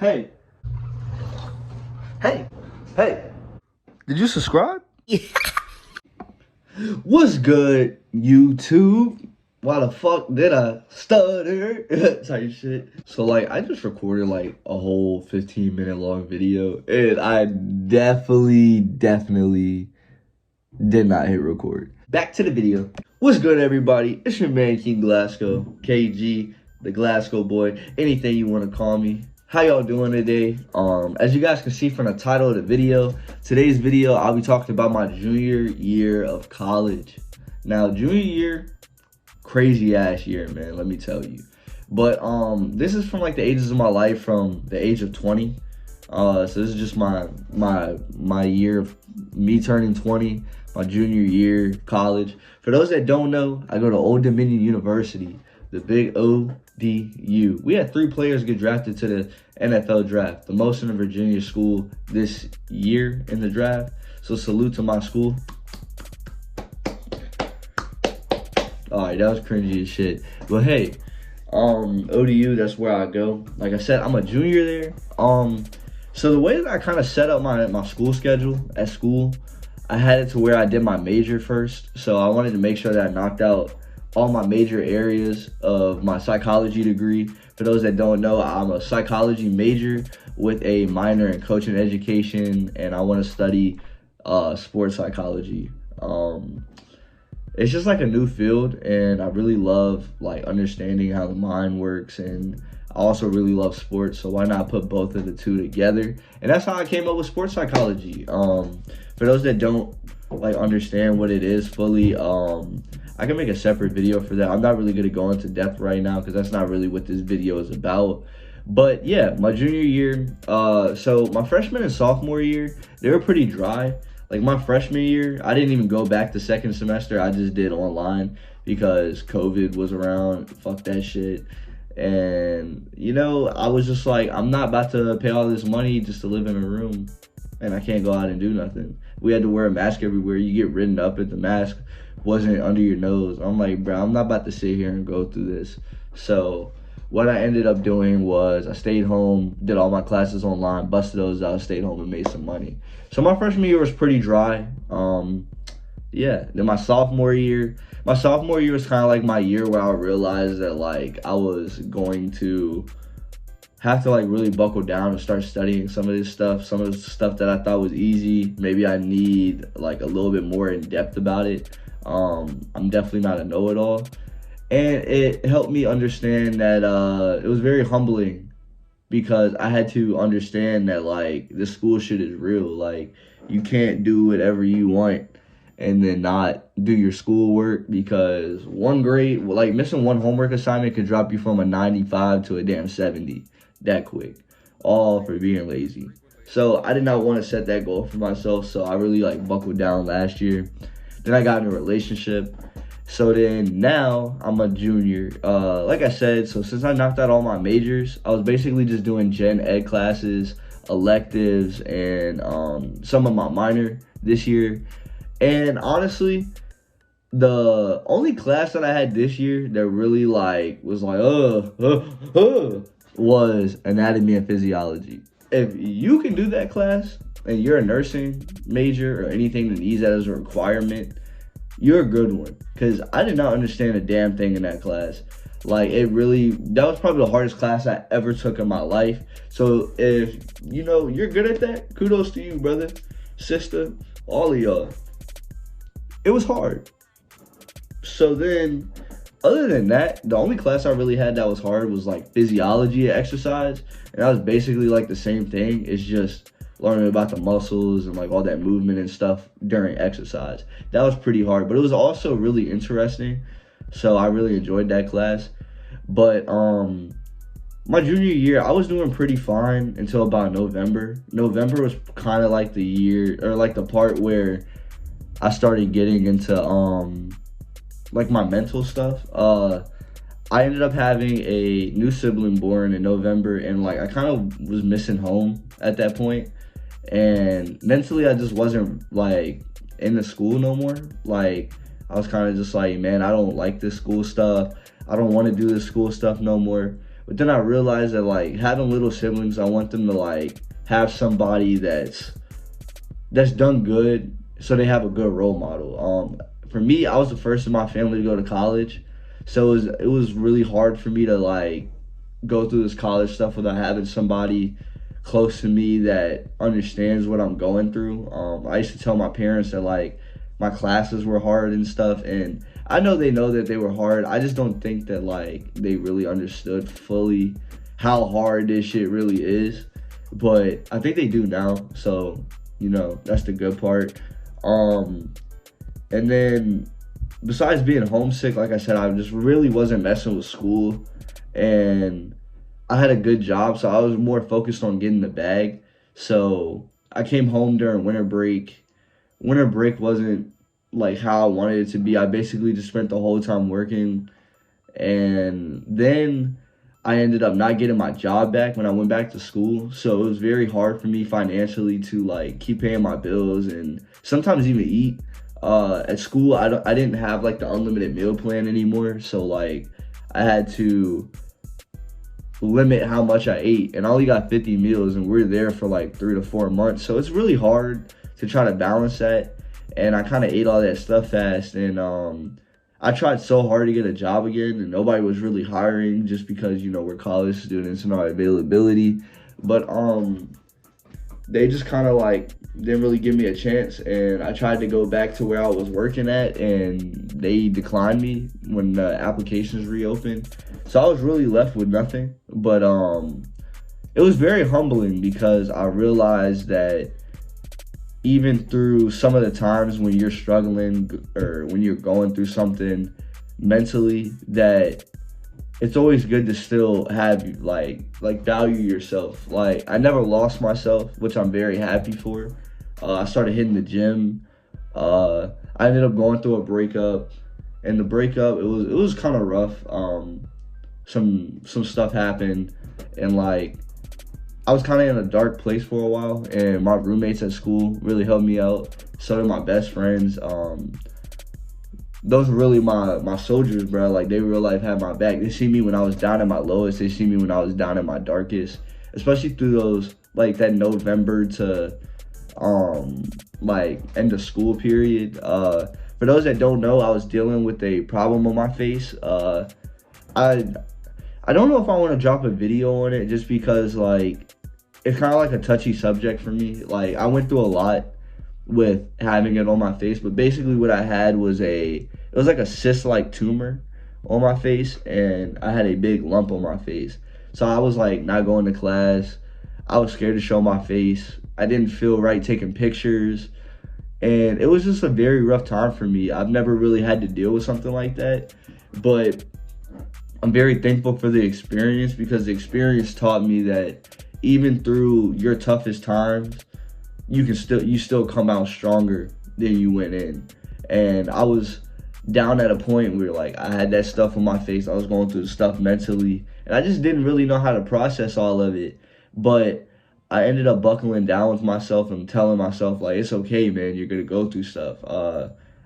Hey, hey, hey, did you subscribe? What's good, YouTube? Why the fuck did I stutter? Type shit. So like I just recorded like a whole 15-minute long video and I definitely did not hit record. Back to the video. What's good, everybody? It's your man King Glasgow, KG, the Glasgow boy, anything you want to call me. How y'all doing today? As you guys can see from the title of the video, today's video I'll be talking about my junior year of college. Now, junior year, crazy ass year, man, let me tell you. But this is from like the ages of my life, from the age of 20. So this is just my year of me turning 20, my junior year college. For those that don't know, I go to Old Dominion University, the big ODU. We had 3 players get drafted to the NFL draft, the most in a Virginia school this year in the draft. So salute to my school. All right, that was cringy as shit. But hey, ODU, that's where I go. Like I said, I'm a junior there. So the way that I kind of set up my school schedule at school, I had it to where I did my major first. So I wanted to make sure that I knocked out all my major areas of my psychology degree. For those that don't know, I'm a psychology major with a minor in coaching education, and I want to study sports psychology. It's just like a new field, and I really love like understanding how the mind works, and I also really love sports, so why not put both of the two together? And that's how I came up with sports psychology. For those that don't like understand what it is fully, I can make a separate video for that. I'm not really gonna go into depth right now because that's not really what this video is about. But yeah, my junior year, so my freshman and sophomore year, they were pretty dry. Like my freshman year, I didn't even go back the second semester. I just did online because COVID was around. Fuck that shit. And you know, I was just like, I'm not about to pay all this money just to live in a room and I can't go out and do nothing. We had to wear a mask everywhere. You get written up if the mask wasn't under your nose. I'm like, bro, I'm not about to sit here and go through this. So what I ended up doing was I stayed home, did all my classes online, busted those out, stayed home and made some money. So my freshman year was pretty dry. Yeah, then my sophomore year was kind of like my year where I realized that like I was going to have to like really buckle down and start studying some of the stuff that I thought was easy. Maybe I need like a little bit more in depth about it. I'm definitely not a know-it-all. And it helped me understand that it was very humbling because I had to understand that like the school shit is real. Like you can't do whatever you want and then not do your schoolwork, because one grade, like missing one homework assignment could drop you from a 95 to a damn 70 that quick, all for being lazy. So I did not want to set that goal for myself, so I really like buckled down last year. Then I got in a relationship. So then now I'm a junior. Like I said, so since I knocked out all my majors, I was basically just doing gen ed classes, electives, and some of my minor this year. And honestly, the only class that I had this year that really like was like was anatomy and physiology. If you can do that class and you're a nursing major or anything that needs that as a requirement, you're a good one. Because I did not understand a damn thing in that class. Like that was probably the hardest class I ever took in my life. So if you know you're good at that, kudos to you, brother, sister, all of y'all. It was hard. So then, other than that, the only class I really had that was hard was like physiology and exercise. And that was basically like the same thing. It's just learning about the muscles and like all that movement and stuff during exercise. That was pretty hard, but it was also really interesting. So I really enjoyed that class. But my junior year, I was doing pretty fine until about November. November was kind of like the year, or like the part where I started getting into like my mental stuff. I ended up having a new sibling born in November, and like I kind of was missing home at that point. And mentally I just wasn't like in the school no more. Like I was kind of just like, man, I don't like this school stuff. I don't want to do this school stuff no more. But then I realized that like having little siblings, I want them to like have somebody that's done good, so they have a good role model. For me, I was the first in my family to go to college, so it was really hard for me to like go through this college stuff without having somebody close to me that understands what I'm going through. I used to tell my parents that like my classes were hard and stuff, and I know that they were hard. I just don't think that like they really understood fully how hard this shit really is. But I think they do now, so that's the good part. Um, and then besides being homesick, like I said, I just really wasn't messing with school, and I had a good job, so I was more focused on getting the bag. So I came home during winter break. Winter break wasn't like how I wanted it to be. I basically just spent the whole time working, and then I ended up not getting my job back when I went back to school. So it was very hard for me financially to like keep paying my bills and sometimes even eat. At school, I didn't have like the unlimited meal plan anymore, so like I had to limit how much I ate, and I only got 50 meals, and we're there for like 3 to 4 months. So it's really hard to try to balance that. And I kind of ate all that stuff fast, and I tried so hard to get a job again, and nobody was really hiring just because we're college students and our availability. But they just kind of like didn't really give me a chance, and I tried to go back to where I was working at, and they declined me when the applications reopened. So I was really left with nothing. But it was very humbling because I realized that even through some of the times when you're struggling or when you're going through something mentally, that it's always good to still have like value yourself. Like I never lost myself, which I'm very happy for. I started hitting the gym. I ended up going through a breakup, and the breakup it was kind of rough. Some stuff happened, and like I was kind of in a dark place for a while, and my roommates at school really helped me out. So did my best friends. Those were really my soldiers, bro. Like they real life had my back. They see me when I was down at my lowest. They see me when I was down at my darkest, especially through those like that November to like end of school period. For those that don't know, I was dealing with a problem on my face. I I don't know if I want to drop a video on it just because like it's kind of like a touchy subject for me. Like I went through a lot with having it on my face, but basically what I had was it was like a cyst-like tumor on my face, and I had a big lump on my face. So I was like not going to class. I was scared to show my face. I didn't feel right taking pictures, and it was just a very rough time for me. I've never really had to deal with something like that, but I'm very thankful for the experience because the experience taught me that even through your toughest times, you still come out stronger than you went in. And I was down at a point where like I had that stuff on my face. I was going through stuff mentally, and I just didn't really know how to process all of it. But I ended up buckling down with myself and telling myself like, it's okay, man. You're gonna go through stuff.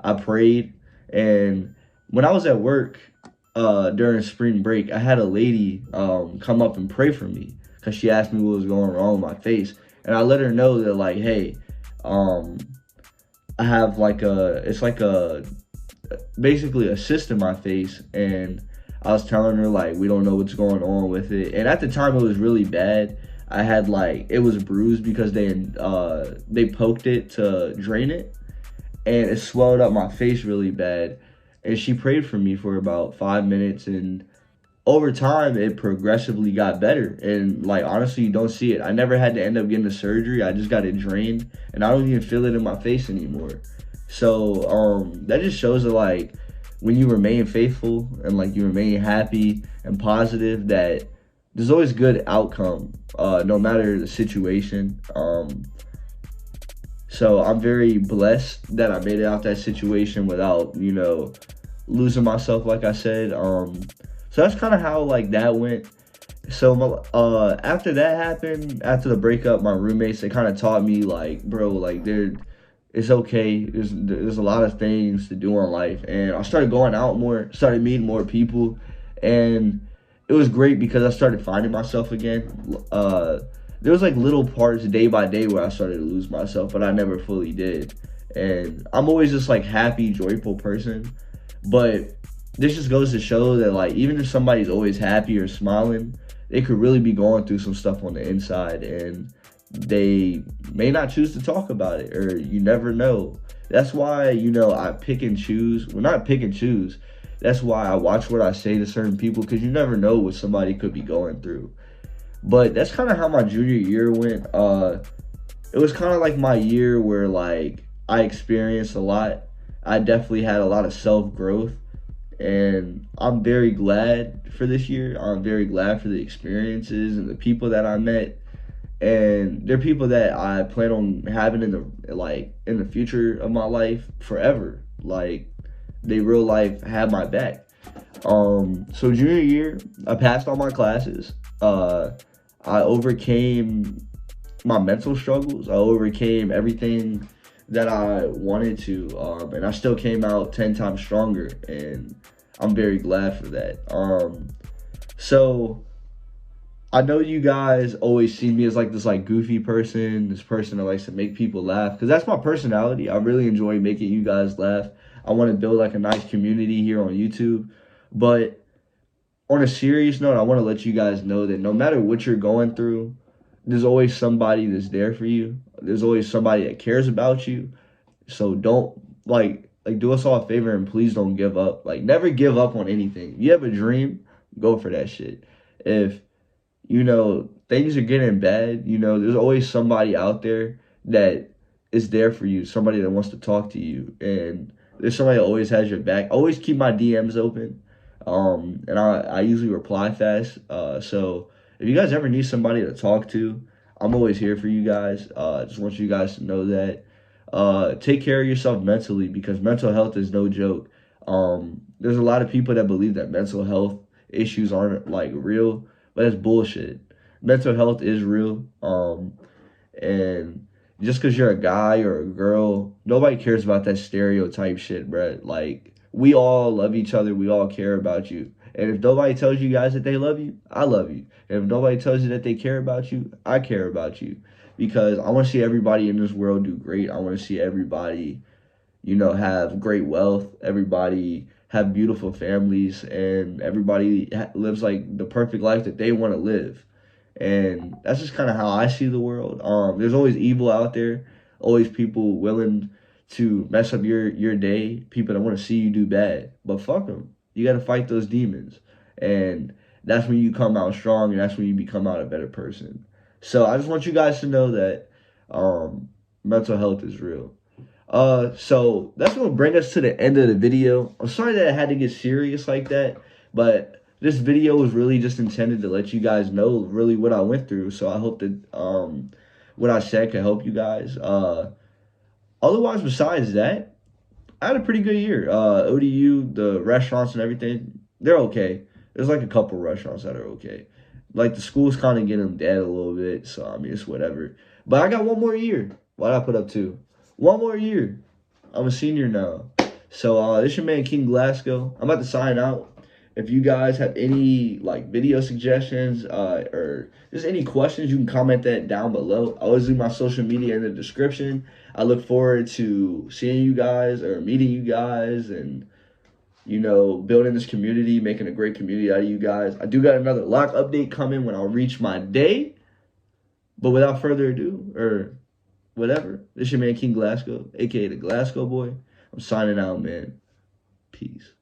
I prayed, and when I was at work during spring break, I had a lady come up and pray for me because she asked me what was going wrong with my face, and I let her know that like, hey, I have like it's like basically a cyst in my face, and I was telling her like we don't know what's going on with it, and at the time it was really bad. I had like it was bruised because they poked it to drain it, and it swelled up my face really bad. And she prayed for me for about 5 minutes, and over time it progressively got better. And like honestly, you don't see it. I never had to end up getting a surgery. I just got it drained, and I don't even feel it in my face anymore. So that just shows that like when you remain faithful and like you remain happy and positive, that there's always good outcome, no matter the situation. So I'm very blessed that I made it out that situation without, losing myself, like I said. So that's kind of how like that went. So after that happened, after the breakup, my roommates, they kind of taught me like, bro, like it's okay. There's a lot of things to do in life, and I started going out more, started meeting more people, and it was great because I started finding myself again. There was like little parts day by day where I started to lose myself, but I never fully did. And I'm always just like happy, joyful person. But this just goes to show that like even if somebody's always happy or smiling, they could really be going through some stuff on the inside, and they may not choose to talk about it, or you never know. That's why, I pick and choose. Well, not pick and choose. That's why I watch what I say to certain people, because you never know what somebody could be going through. But that's kind of how my junior year went. It was kind of like my year where like I experienced a lot. I definitely had a lot of self growth, and I'm very glad for this year. I'm very glad for the experiences and the people that I met, and they're people that I plan on having in the future of my life forever. Like they real life have my back. So junior year, I passed all my classes. I overcame my mental struggles. I overcame everything that I wanted to, and I still came out 10 times stronger, and I'm very glad for that. So I know you guys always see me as like this like goofy person, this person that likes to make people laugh, because that's my personality. I really enjoy making you guys laugh. I want to build like a nice community here on YouTube. But on a serious note, I want to let you guys know that no matter what you're going through, there's always somebody that's there for you. There's always somebody that cares about you. So don't like do us all a favor and please don't give up. Like never give up on anything. If you have a dream, go for that shit. If things are getting bad, there's always somebody out there that is there for you, somebody that wants to talk to you, and there's somebody that always has your back. Always keep my DMs open, and I usually reply fast. So if you guys ever need somebody to talk to, I'm always here for you guys. Just want you guys to know that. Take care of yourself mentally, because mental health is no joke. There's a lot of people that believe that mental health issues aren't like real, but that's bullshit. Mental health is real. And just because you're a guy or a girl, nobody cares about that stereotype shit, bruh. Like, we all love each other. We all care about you. And if nobody tells you guys that they love you, I love you. And if nobody tells you that they care about you, I care about you. Because I want to see everybody in this world do great. I want to see everybody, have great wealth. Everybody have beautiful families, and everybody lives like the perfect life that they want to live. And that's just kind of how I see the world. There's always evil out there, always people willing to mess up your day, people that want to see you do bad. But fuck them. You got to fight those demons, and that's when you come out strong, and that's when you become out a better person. So I just want you guys to know that mental health is real. So that's gonna bring us to the end of the video. I'm sorry that I had to get serious like that, but this video was really just intended to let you guys know really what I went through. So I hope that what I said can help you guys. Otherwise, besides that, I had a pretty good year. ODU, the restaurants and everything, they're okay. There's like a couple restaurants that are okay. Like the school's kind of getting dead a little bit, so I mean it's whatever. But I got one more year. Why'd I put up two? One more year. I'm a senior now. So this your man King Glasgow. I'm about to sign out. If you guys have any like video suggestions or just any questions, you can comment that down below. I always leave my social media in the description. I look forward to seeing you guys or meeting you guys, and building this community, making a great community out of you guys. I do got another lock update coming when I reach my day. But without further ado, or whatever, this your man King Glasgow, aka the Glasgow Boy. I'm signing out, man. Peace.